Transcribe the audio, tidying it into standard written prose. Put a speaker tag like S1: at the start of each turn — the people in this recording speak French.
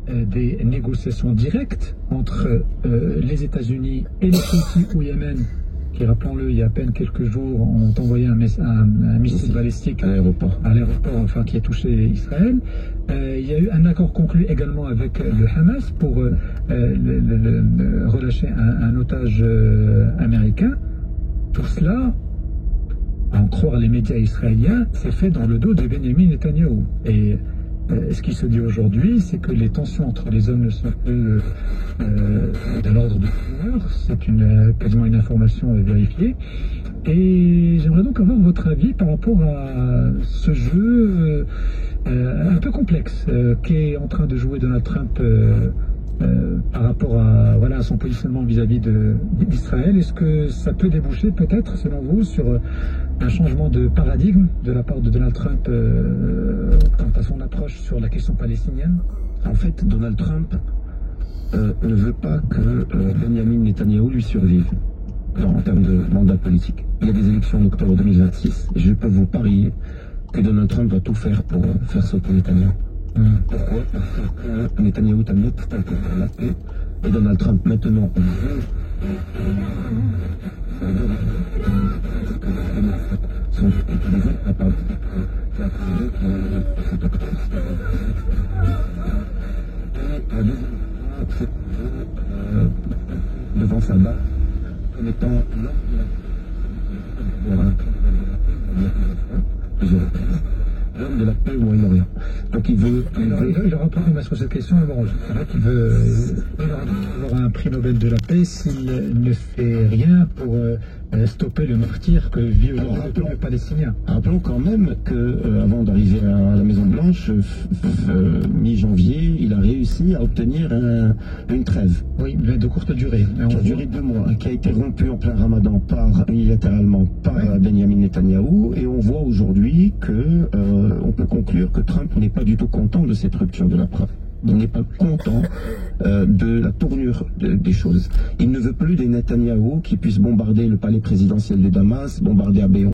S1: des négociations directes entre les États-Unis et les Houthis au Yémen, qui, rappelons-le, il y a à peine quelques jours, ont envoyé un missile balistique à l'aéroport, enfin, qui a touché Israël. Il y a eu un accord conclu également avec le Hamas pour relâcher un otage américain. Tout cela, à en croire les médias israéliens, c'est fait dans le dos de Benjamin Netanyahou. Et ce qui se dit aujourd'hui, c'est que les tensions entre les hommes ne sont plus de l'ordre du pouvoir. C'est quasiment une information vérifiée. Et j'aimerais donc avoir votre avis par rapport à ce jeu un peu complexe qu'est en train de jouer Donald Trump par rapport à son positionnement vis-à-vis d'Israël. Est-ce que ça peut déboucher peut-être, selon vous, sur un changement de paradigme de la part de Donald Trump quant à son approche sur la question palestinienne?
S2: En fait, Donald Trump ne veut pas que Benjamin Netanyahou lui survive en termes de mandat politique. Il y a des élections en octobre 2026 et je peux vous parier que Donald Trump va tout faire pour faire sauter Netanyahou. Pourquoi? Parce que Netanyahou est un obstacle pour la paix et Donald Trump maintenant sont utilisés à part devant sa base comme étant l'homme de la paix au Moyen-Orient. Donc il veut...
S1: Il aura pas répondu sur cette question. Bon, il veut avoir un prix Nobel de la paix s'il ne fait rien pour stopper le martyre que vit aujourd'hui le peuple palestinien.
S2: Rappelons quand même qu'avant d'arriver à la Maison-Blanche, mi-janvier, il a réussi à obtenir une trêve.
S1: Oui, mais de courte durée.
S2: Qui a duré 2 mois, qui a été rompue en plein ramadan unilatéralement par Benjamin Netanyahou. Et on voit aujourd'hui que on peut conclure que Trump n'est pas du tout content de cette rupture de la preuve. Il n'est pas content de la tournure des choses. Il ne veut plus des Netanyahou qui puissent bombarder le palais présidentiel de Damas, bombarder Abéon.